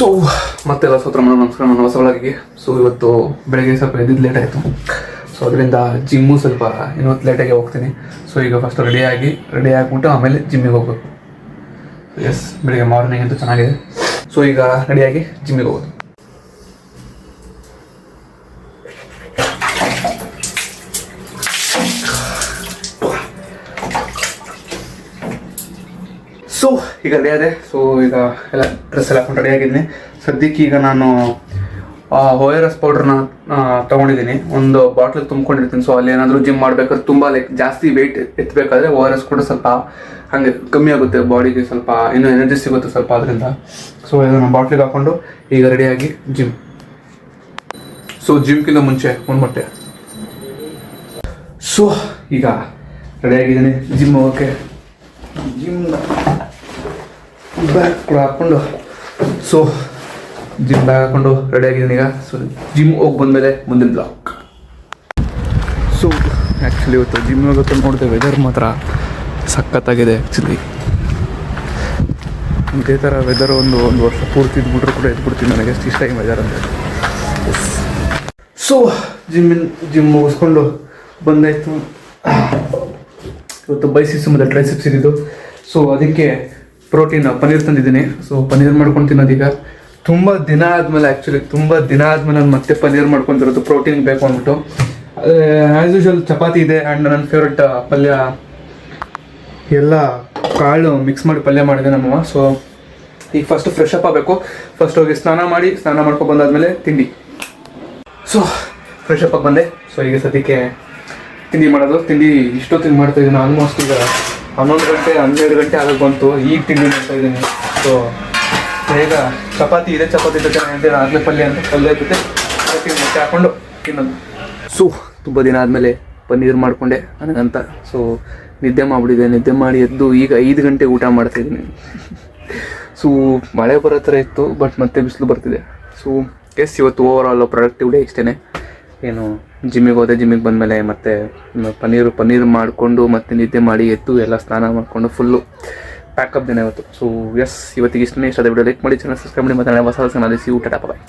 So ಮತ್ತೆಲ್ಲ ಸೂತ್ರ ನಮಸ್ಕಾರ, ನನ್ನ ಹೊಸ ಒಳಗೆ. ಸೊ ಇವತ್ತು ಬೆಳಗ್ಗೆ ಸ್ವಲ್ಪ ಎದ್ದಿದ್ದು ಲೇಟ್ ಆಯಿತು. ಸೊ ಅದರಿಂದ ಜಿಮ್ಮು ಸ್ವಲ್ಪ ಇವತ್ತು ಲೇಟಾಗಿ ಹೋಗ್ತೀನಿ. ಸೊ ಈಗ ಫಸ್ಟ್ ರೆಡಿ ಆಗಿಬಿಟ್ಟು ಆಮೇಲೆ ಜಿಮ್ಮಿಗೆ ಹೋಗ್ಬೇಕು. ಎಸ್, ಬೆಳಿಗ್ಗೆ ಮಾರ್ನಿಂಗ್ ಅಂತೂ ಚೆನ್ನಾಗಿದೆ. ಸೊ ಈಗ ರೆಡಿಯಾಗಿ ಜಿಮ್ಮಿಗೆ ಹೋಗೋದು. ಸೊ ಈಗ ರೆಡಿ ಆದೆ. ಸೊ ಈಗ ಎಲ್ಲ ಡ್ರೆಸ್ ಎಲ್ಲ ಹಾಕೊಂಡು ರೆಡಿ ಆಗಿದ್ದೀನಿ. ಸದ್ಯಕ್ಕೆ ಈಗ ನಾನು ORS ಪೌಡ್ರನ್ನ ತೊಗೊಂಡಿದ್ದೀನಿ. ಒಂದು ಬಾಟ್ಲಿಗೆ ತುಂಬ್ಕೊಂಡಿರ್ತೀನಿ. ಸೊ ಅಲ್ಲಿ ಏನಾದರೂ ಜಿಮ್ ಮಾಡಬೇಕಾದ್ರೆ ತುಂಬ ಜಾಸ್ತಿ ವೆಯ್ಟ್ ಎತ್ತಬೇಕಾದ್ರೆ ORS ಕೂಡ ಸ್ವಲ್ಪ ಹಾಗೆ ಕಮ್ಮಿ ಆಗುತ್ತೆ, ಬಾಡಿಗೆ ಸ್ವಲ್ಪ ಇನ್ನೂ ಎನರ್ಜಿ ಸಿಗುತ್ತೆ ಸ್ವಲ್ಪ ಅದರಿಂದ. ಸೊ ಇದನ್ನು ಬಾಟ್ಲಿಗೆ ಹಾಕ್ಕೊಂಡು ಈಗ ರೆಡಿಯಾಗಿ ಜಿಮ್. ಸೊ ಜಿಮ್ಗಿಂತ ಮುಂಚೆ ಒಂದು ಮೊಟ್ಟೆ. ಸೊ ಈಗ ರೆಡಿಯಾಗಿದ್ದೀನಿ ಜಿಮ್ ಹೋಗೋಕ್ಕೆ. ಜಿಮ್ ಬ್ಯಾಗ್ ಕೂಡ ಹಾಕ್ಕೊಂಡು ಸೊ ಜಿಮ್ ಬ್ಯಾಗ್ ಹಾಕ್ಕೊಂಡು ರೆಡಿಯಾಗಿದ್ದೀನಿ ಈಗ. ಸೊ ಜಿಮ್ ಹೋಗಿ ಬಂದಮೇಲೆ ಮುಂದಿನ ಬ್ಲಾಗ್. ಸೊ ಆ್ಯಕ್ಚುಲಿ ಇವತ್ತು ಜಿಮ್ ಹೋಗುತ್ತೆ ನೋಡಿದೆ, ವೆದರ್ ಮಾತ್ರ ಸಖತ್ತಾಗಿದೆ. ಆ್ಯಕ್ಚುಲಿ ಇದೇ ಥರ ವೆದರ್ ಒಂದು ವರ್ಷ ಪೂರ್ತಿ ಇದ್ಬಿಟ್ರು ಕೂಡ ಎದ್ಬಿಡ್ತೀನಿ. ನನಗೆ ಎಷ್ಟು ಇಷ್ಟ ಈ ವೆದರ್ ಅಂದರೆ. ಸೊ ಜಿಮ್ ಮುಗಿಸ್ಕೊಂಡು ಬಂದಾಯಿತು. ಇವತ್ತು ಬೈಸಿಪ್ಸ್ ಮತ್ತು ಟ್ರೈಸಿಪ್ಸ್ ಇದ್ದಿದ್ದು. ಸೊ ಅದಕ್ಕೆ ಪನ್ನೀರ್ ತಂದಿದ್ದೀನಿ. ಸೊ ಪನ್ನೀರ್ ಮಾಡ್ಕೊಂಡು ತಿನ್ನೋದೀಗ ತುಂಬ ದಿನ ಆದಮೇಲೆ ನಾನು ಮತ್ತೆ ಪನ್ನೀರ್ ಮಾಡ್ಕೊತಿರೋದು, ಪ್ರೋಟೀನ್ ಬೇಕು ಅಂದ್ಬಿಟ್ಟು. ಆ್ಯಸ್ ಯೂಶುವಲ್ ಚಪಾತಿ ಇದೆ ಆ್ಯಂಡ್ ನನ್ನ ಫೇವ್ರೆಟ್ ಪಲ್ಯ ಎಲ್ಲ ಕಾಳು ಮಿಕ್ಸ್ ಮಾಡಿ ಪಲ್ಯ ಮಾಡಿದೆ ನಮ್ಮಮ್ಮ. ಸೊ ಈಗ ಫಸ್ಟ್ ಫ್ರೆಶ್ ಅಪ್ ಆಗಬೇಕು. ಫಸ್ಟ್ ಹೋಗಿ ಸ್ನಾನ ಮಾಡ್ಕೊಂಡು ಬಂದಾದಮೇಲೆ ತಿಂಡಿ. ಸೊ ಫ್ರೆಶ್ ಅಪ್ ಆಗಿ ಬಂದೆ. ಸೊ ಈಗ ಸದ್ಯಕ್ಕೆ ತಿಂಡಿ ಮಾಡೋದು. ತಿಂಡಿ ಇಷ್ಟೊತ್ತಿಗೆ ಮಾಡ್ತಾಯಿದ್ದೀನಿ. ಆಲ್ಮೋಸ್ಟ್ ಈಗ 11 ಗಂಟೆ 12 ಗಂಟೆ ಆಗೋದು ಬಂತು. ಈಗ ತಿಂಡಿ ಮಾಡ್ತಾಯಿದ್ದೀನಿ. ಸೊ ಬೇಗ ಚಪಾತಿ ಇದೆ, ಚಪಾತಿ ಜೊತೆ ಆಗಲೇ ಪಲ್ಯ ಜೊತೆ ಮೊಟ್ಟೆ ಹಾಕ್ಕೊಂಡು ತಿನ್ನೋದು. ಸೊ ತುಂಬ ದಿನ ಆದಮೇಲೆ ಪನ್ನೀರ್ ಮಾಡಿಕೊಂಡೆ ನನಗಂತ. ಸೊ ನಿದ್ದೆ ಮಾಡಿಬಿಟ್ಟಿದೆ. ನಿದ್ದೆ ಮಾಡಿ ಎದ್ದು ಈಗ 5 ಗಂಟೆಗೆ ಊಟ ಮಾಡ್ತಾಯಿದ್ದೀನಿ. ಸೊ ಮಳೆ ಬರೋ ಥರ ಇತ್ತು, ಬಟ್ ಮತ್ತೆ ಬಿಸಿಲು ಬರ್ತಿದೆ. ಸೊ ಎಸ್, ಇವತ್ತು ಓವರಾಲ್ ಪ್ರೊಡಕ್ಟಿವ್ ಡೇ ಇಷ್ಟೇ. ಏನು ಜಿಮ್ಮಿಗೆ ಹೋದೆ, ಜಿಮ್ಮಿಗೆ ಬಂದಮೇಲೆ ಮತ್ತೆ ಪನ್ನೀರ್ ಮಾಡಿಕೊಂಡು ಮತ್ತೆ ನಿದ್ದೆ ಮಾಡಿ ಎದ್ದು ಎಲ್ಲ ಸ್ನಾನ ಮಾಡಿಕೊಂಡು ಫುಲ್ಲು ಪ್ಯಾಕಪ್ ದಿನ ಇವತ್ತು. ಸೊ ಎಸ್, ಇವತ್ತಿಗೆ ಇಷ್ಟೇ. ಇಷ್ಟ ವಿಡಿಯೋ ಲೈಕ್ ಮಾಡಿ, ಚಾನಲ್ ಸಬ್ಸ್ಕ್ರೈಬ್ ಮಾಡಿ, ಮತ್ತೆ ಹೊಸ ಸಿ ಊಟ ಬಾಯ್.